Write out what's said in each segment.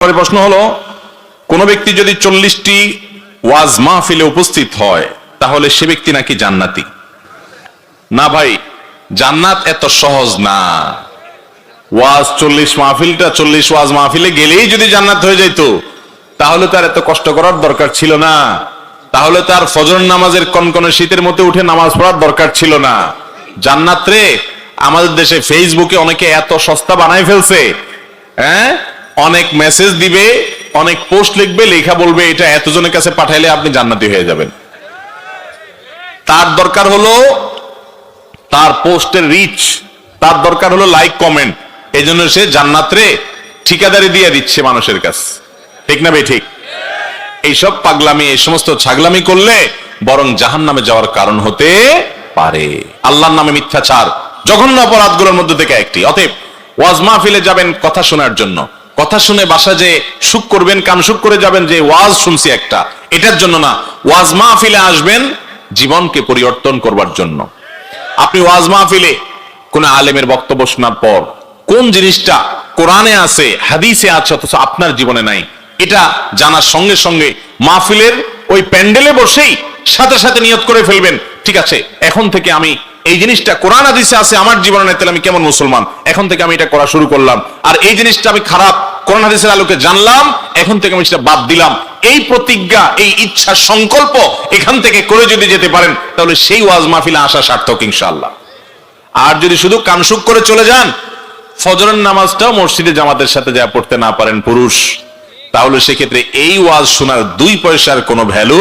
প্রশ্ন হলো, কোন ব্যক্তি যদি 40টি ওয়াজ মাহফিলে উপস্থিত হয় তাহলে সে ব্যক্তি নাকি জান্নাতি? না ভাই, জান্নাত এত সহজ না। ওয়াজ 40 মাহফিলটা 40 ওয়াজ মাহফিলে গেলেই যদি জান্নাত হয়ে যেত তাহলে তার এত কষ্ট করার দরকার ছিল না, তাহলে তার ফজর নামাজের কনকনে শীতের মধ্যে উঠে নামাজ পড়ার দরকার ছিল না। জান্নাত রে আমাদের দেশে ফেসবুকে অনেকে এত সস্তা বানায় ফেলছে, হ্যাঁ, অনেক মেসেজ দিবে, অনেক পোস্ট লিখবে, লেখা বলবে এটা এতজনের কাছে পাঠাইলে আপনি জান্নাতি হয়ে যাবেন। তার দরকার হলো তার পোস্টের রিচ, তার দরকার হলো লাইক কমেন্ট, এই জন্য সে জান্নাতরে ঠিকাদারি দিয়ে দিচ্ছে মানুষের কাছে। ঠিক না ভাই? ঠিক। এইসব পাগলামি, এই সমস্ত ছাগলামি করলে বরং জাহান্নামে যাওয়ার কারণ হতে পারে। আল্লাহর নামে মিথ্যাচার জঘন্য অপরাধগুলোর মধ্যে থেকে একটি। অতএব ওয়াজ মাহফিলে যাবেন কথা শোনার জন্য, কথা শুনে বাসা যে সুখ করবেন, কান সুখ করে যাবেন যে ওয়াজ শুনছি একটা, এটার জন্য না। ওয়াজ মাহফিলে আসবেন জীবনকে পরিবর্তন করবার জন্য। আপনি ওয়াজ মাহফিলে কোন আলেমের বক্তব্য শোনার পর কোন জিনিসটা কোরআনে আছে, হাদিসে আছে, অথচ আপনার জীবনে নাই, এটা জানার সঙ্গে সঙ্গে মাহফিলের ওই প্যান্ডেলে বসেই সাথে সাথে নিয়ত করে ফেলবেন, ঠিক আছে এখন থেকে আমি এই জিনিসটা কোরআন হাদিসে আছে আমার জীবনে নাই, তাহলে আমি কেমন মুসলমান, এখন থেকে আমি এটা করা শুরু করলাম। আর এই জিনিসটা আমি খারাপ, কোরআন হাদিসের আলোকে জানলাম, এখন থেকে আমি সেটা বাদ দিলাম। এই প্রতিজ্ঞা, এই ইচ্ছা, সংকল্প এখান থেকে করে যদি যেতে পারেন তাহলে সেই ওয়াজ মাহফিলে আসা সার্থক ইনশাআল্লাহ। আর যদি শুধু কানসুক করে চলে যান, ফজরের নামাজটাও মসজিদে জামাতের সাথে যা পড়তে না পারেন পুরুষ, তাহলে সেক্ষেত্রে এই ওয়াজ শোনার 2 পয়সার কোনো ভ্যালু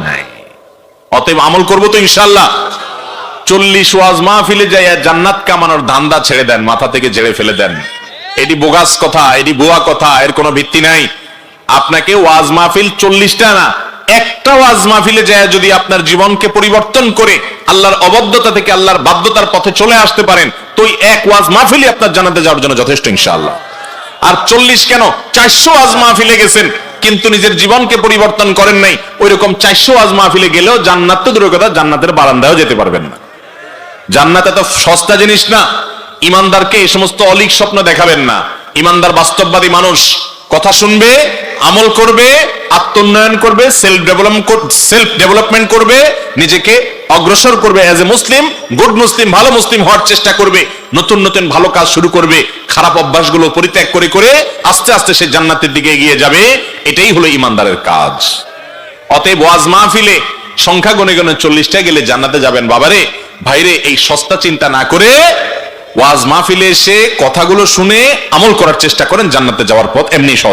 নাই। অতএব আমল করবো তো ইনশাআল্লাহ। 40 ওয়াজ মাহফিলে যাই জান্নাত কামানোর ধান্দা ছেড়ে দেন, মাথা থেকে ঝেড়ে ফেলে দেন। এটি বোগাস কথা, এটি ভুয়া কথা, এর কোনো ভিত্তি নাই। আপনাকে ওয়াজ মাহফিল 40টা না, একটা ওয়াজ মাহফিলে যায় যদি আপনার জীবনকে পরিবর্তন করে আল্লাহর অবদ্ধতা থেকে আল্লাহর বাধ্যতার পথে চলে আসতে পারেন, তো এই এক ওয়াজ মাহফিলই আপনার জান্নাতে যাওয়ার জন্য যথেষ্ট ইনশাআল্লাহ। আর 40 কেন, 400 ওয়াজ মাহফিলে গেছেন কিন্তু নিজের জীবনকে পরিবর্তন করেন নাই, ওইরকম 400 ওয়াজ মাহফিলে গেলেও জান্নাত তো দূরের কথা, জান্নাতের বারান্দায়ও যেতে পারবেন না। জান্নাত এত সস্তা জিনিস না। ইমানদারকে এই সমস্ত অলিক স্বপ্ন দেখাবেন না। ইমানদার বাস্তববাদী মানুষ, কথা শুনবে, আমল করবে, আত্মোন্নয়ন করবে, সেলফ ডেভেলপমেন্ট করবে, নিজেকে অগ্রসর করবে, এজ এ মুসলিম, গুড মুসলিম, ভালো মুসলিম হওয়ার চেষ্টা করবে, নতুন নতুন ভালো কাজ শুরু করবে, খারাপ অভ্যাসগুলো পরিত্যাগ করে করে আস্তে আস্তে সে জান্নাতের দিকে এগিয়ে যাবে। এটাই হলো ইমানদারের কাজ। অতএব ওয়াজ মাহফিলে সংখ্যা গুনে গুনে 40টা গেলে জান্নাতে যাবেন বাবারে, ভাইরে, এই সস্তা চিন্তা না করে ওয়াজ মাহফিলে এসে কথাগুলো শুনে আমল করার চেষ্টা করেন, জান্নাতে যাওয়ার পথ এমনি সহজ।